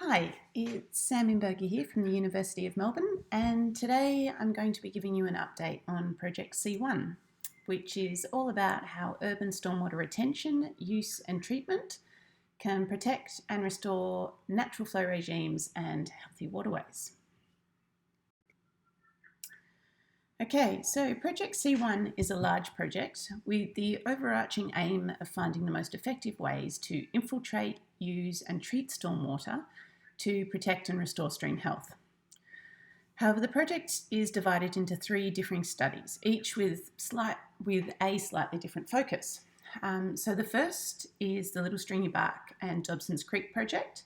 Hi, it's Sam Imberger here from the University of Melbourne, and today I'm going to be giving you an update on Project C1, which is all about how urban stormwater retention, use and treatment can protect and restore natural flow regimes and healthy waterways. Okay, so Project C1 is a large project with the overarching aim of finding the most effective ways to infiltrate, use and treat stormwater to protect and restore stream health. However, the project is divided into three differing studies, each with a slightly different focus. So the first is the Little Stringybark and Dobsons Creek project.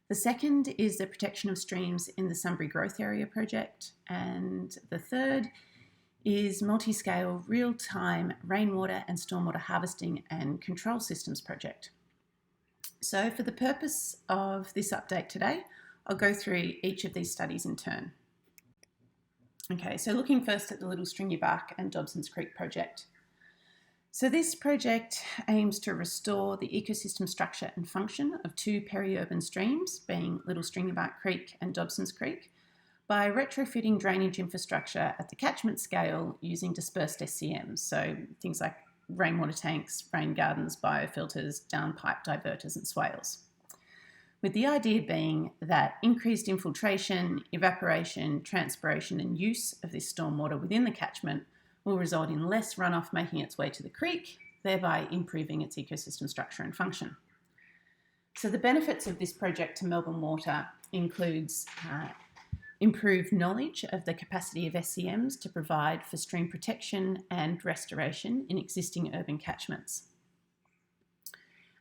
The second is the protection of streams in the Sunbury Growth Area project. And the third is multi-scale real-time rainwater and stormwater harvesting and control systems project. So for the purpose of this update today, I'll go through each of these studies in turn. Okay, so looking first at the Little Stringybark and Dobsons Creek project. So this project aims to restore the ecosystem structure and function of two peri-urban streams, being Little Stringybark Creek and Dobsons Creek, by retrofitting drainage infrastructure at the catchment scale using dispersed SCMs, so things like rainwater tanks, rain gardens, biofilters, downpipe diverters and swales. With the idea being that increased infiltration, evaporation, transpiration and use of this stormwater within the catchment will result in less runoff making its way to the creek, thereby improving its ecosystem structure and function. So the benefits of this project to Melbourne Water includes improved knowledge of the capacity of SCMs to provide for stream protection and restoration in existing urban catchments.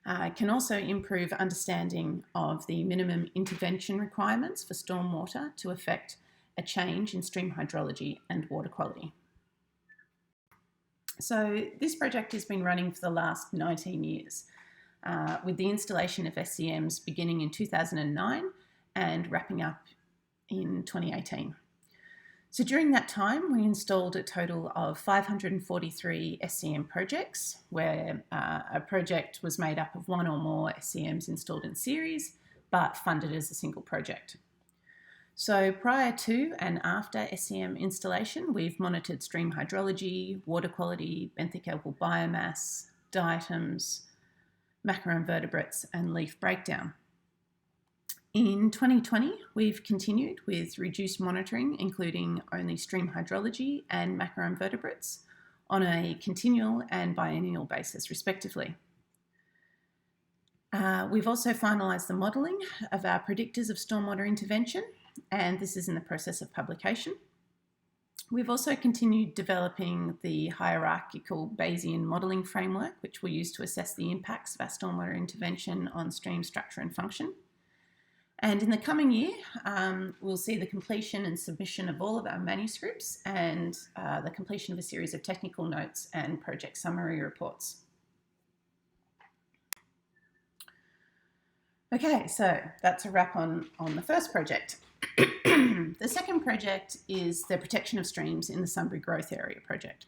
It can also improve understanding of the minimum intervention requirements for stormwater to affect a change in stream hydrology and water quality. So this project has been running for the last 19 years, with the installation of SCMs beginning in 2009 and wrapping up in 2018. So during that time, we installed a total of 543 SCM projects, where a project was made up of one or more SCMs installed in series, but funded as a single project. So prior to and after SCM installation, we've monitored stream hydrology, water quality, benthic algal biomass, diatoms, macroinvertebrates, and leaf breakdown. In 2020, we've continued with reduced monitoring, including only stream hydrology and macroinvertebrates on a continual and biennial basis, respectively. We've also finalised the modelling of our predictors of stormwater intervention, and this is in the process of publication. We've also continued developing the hierarchical Bayesian modelling framework, which we'll use to assess the impacts of our stormwater intervention on stream structure and function. And in the coming year, we'll see the completion and submission of all of our manuscripts and the completion of a series of technical notes and project summary reports. Okay, so that's a wrap on the first project. The second project is the protection of streams in the Sunbury Growth Area project.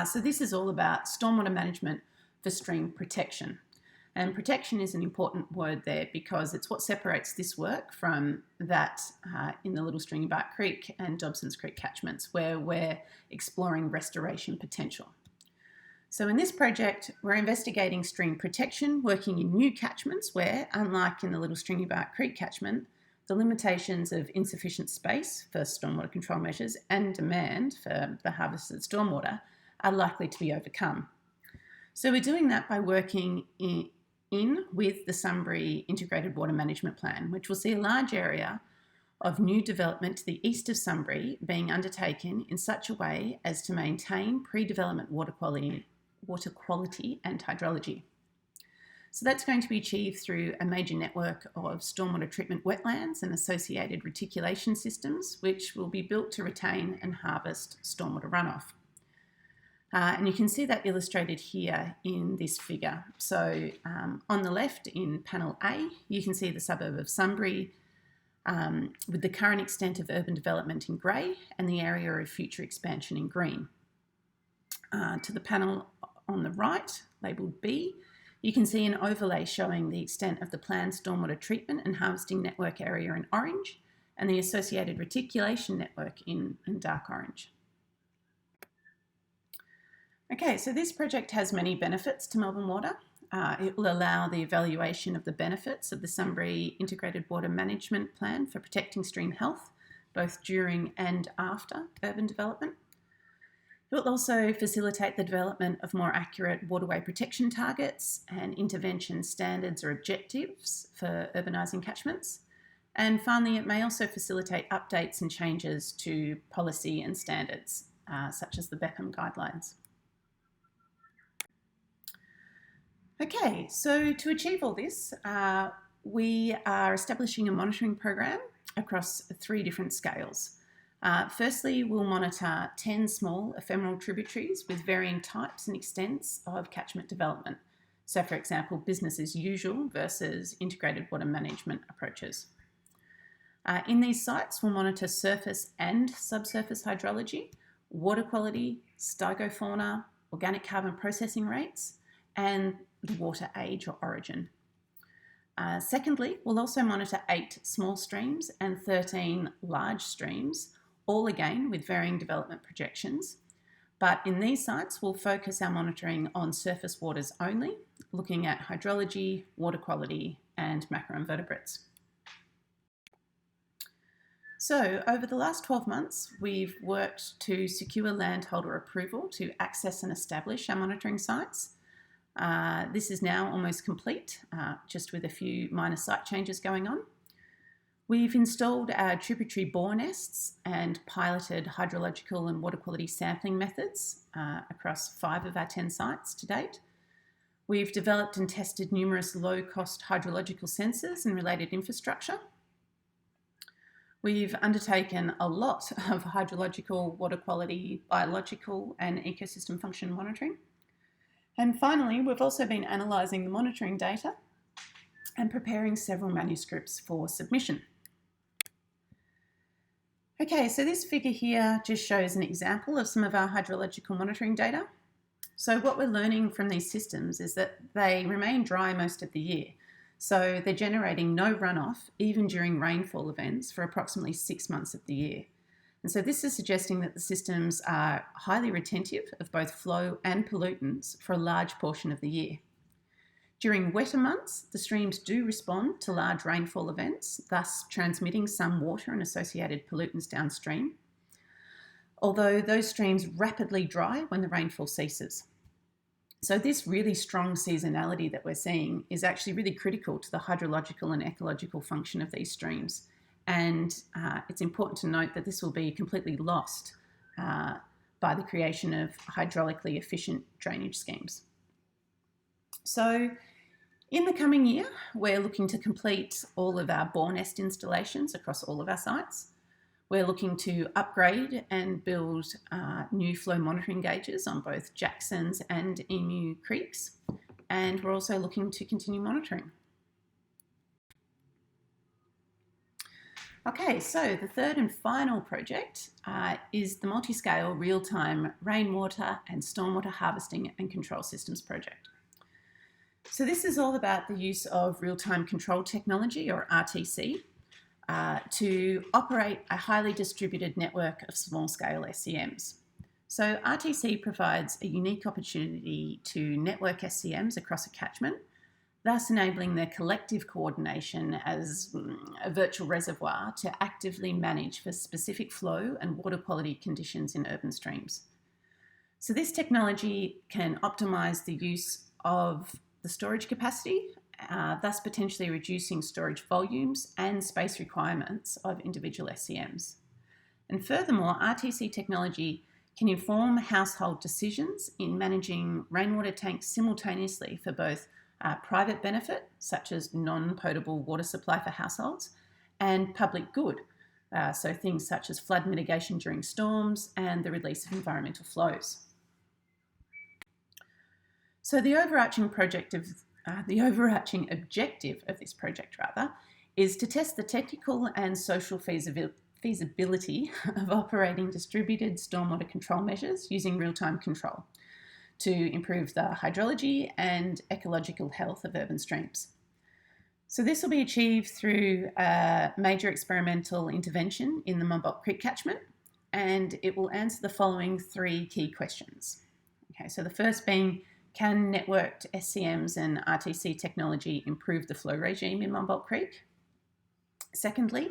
So this is all about stormwater management for stream protection. And protection is an important word there because it's what separates this work from that in the Little Stringybark Creek and Dobsons Creek catchments, where we're exploring restoration potential. So in this project, we're investigating stream protection, working in new catchments where, unlike in the Little Stringybark Creek catchment, the limitations of insufficient space for stormwater control measures and demand for the harvested stormwater are likely to be overcome. So we're doing that by working in with the Sunbury Integrated Water Management Plan, which will see a large area of new development to the east of Sunbury being undertaken in such a way as to maintain pre-development water quality and hydrology. So that's going to be achieved through a major network of stormwater treatment wetlands and associated reticulation systems, which will be built to retain and harvest stormwater runoff. And you can see that illustrated here in this figure. So on the left in panel A, you can see the suburb of Sunbury with the current extent of urban development in grey and the area of future expansion in green. To the panel on the right, labelled B, You can see an overlay showing the extent of the planned stormwater treatment and harvesting network area in orange and the associated reticulation network in dark orange. Okay, so this project has many benefits to Melbourne Water. It will allow the evaluation of the benefits of the Sunbury Integrated Water Management Plan for protecting stream health, both during and after urban development. It will also facilitate the development of more accurate waterway protection targets and intervention standards or objectives for urbanising catchments. And finally, it may also facilitate updates and changes to policy and standards, such as the Beckham guidelines. Okay, so to achieve all this, we are establishing a monitoring program across 3 different scales. Firstly, we'll monitor 10 small ephemeral tributaries with varying types and extents of catchment development. So, for example, business as usual versus integrated water management approaches. In these sites, we'll monitor surface and subsurface hydrology, water quality, stygofauna, organic carbon processing rates, and the water age or origin. Secondly, we'll also monitor 8 small streams and 13 large streams, all again with varying development projections. But in these sites, we'll focus our monitoring on surface waters only, looking at hydrology, water quality, and macroinvertebrates. So over the last 12 months, we've worked to secure landholder approval to access and establish our monitoring sites. This is now almost complete, just with a few minor site changes going on. We've installed our tributary bore nests and piloted hydrological and water quality sampling methods across 5 of our 10 sites to date. We've developed and tested numerous low-cost hydrological sensors and related infrastructure. We've undertaken a lot of hydrological, water quality, biological and ecosystem function monitoring. And finally, we've also been analysing the monitoring data and preparing several manuscripts for submission. Okay, so this figure here just shows an example of some of our hydrological monitoring data. So what we're learning from these systems is that they remain dry most of the year. So they're generating no runoff even during rainfall events for approximately 6 months of the year. And so this is suggesting that the systems are highly retentive of both flow and pollutants for a large portion of the year. During wetter months, the streams do respond to large rainfall events, thus transmitting some water and associated pollutants downstream, although those streams rapidly dry when the rainfall ceases. So this really strong seasonality that we're seeing is actually really critical to the hydrological and ecological function of these streams. And it's important to note that this will be completely lost by the creation of hydraulically efficient drainage schemes. So in the coming year, we're looking to complete all of our bore nest installations across all of our sites. We're looking to upgrade and build new flow monitoring gauges on both Jackson's and Emu Creeks. And we're also looking to continue monitoring. Okay, so the third and final project is the multi-scale real-time rainwater and stormwater harvesting and control systems project. So this is all about the use of real-time control technology, or RTC, to operate a highly distributed network of small-scale SCMs. So RTC provides a unique opportunity to network SCMs across a catchment, thus enabling their collective coordination as a virtual reservoir to actively manage for specific flow and water quality conditions in urban streams. So this technology can optimise the use of the storage capacity, thus potentially reducing storage volumes and space requirements of individual SCMs. And furthermore, RTC technology can inform household decisions in managing rainwater tanks simultaneously for both private benefit, such as non-potable water supply for households, and public good, so things such as flood mitigation during storms and the release of environmental flows. So the overarching objective of this project, is to test the technical and social feasibility of operating distributed stormwater control measures using real-time control, to improve the hydrology and ecological health of urban streams. So this will be achieved through a major experimental intervention in the Monbulk Creek catchment, and it will answer the following 3 key questions. Okay, so the first being, can networked SCMs and RTC technology improve the flow regime in Monbulk Creek? Secondly,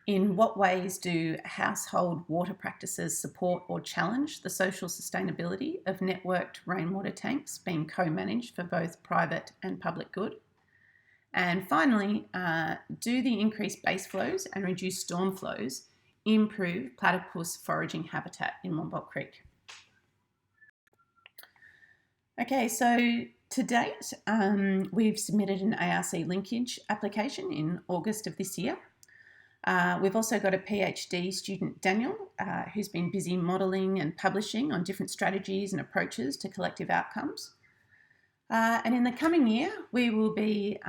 in what ways do household water practices support or challenge the social sustainability of networked rainwater tanks being co-managed for both private and public good? And finally, do the increased base flows and reduced storm flows improve platypus foraging habitat in Monbulk Creek? Okay, so to date, we've submitted an ARC linkage application in August of this year. We've also got a PhD student, Daniel, who's been busy modelling and publishing on different strategies and approaches to collective outcomes. And in the coming year, we will be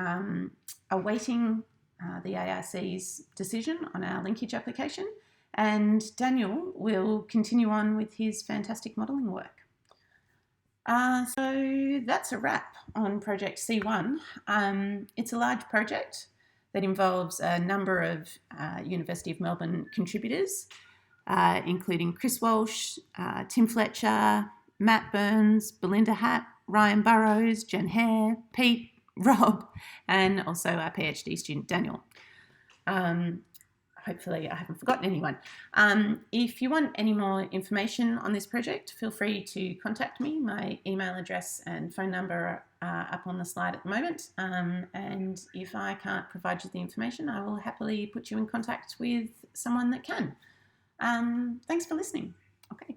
awaiting the ARC's decision on our linkage application, and Daniel will continue on with his fantastic modelling work. So that's a wrap on Project C1. It's a large project that involves a number of University of Melbourne contributors, including Chris Walsh, Tim Fletcher, Matt Burns, Belinda Hatt, Ryan Burrows, Jen Hare, Pete, Rob, and also our PhD student, Daniel. Hopefully I haven't forgotten anyone. If you want any more information on this project, feel free to contact me. My email address and phone number are up on the slide at the moment. And if I can't provide you the information, I will happily put you in contact with someone that can. Thanks for listening. Okay.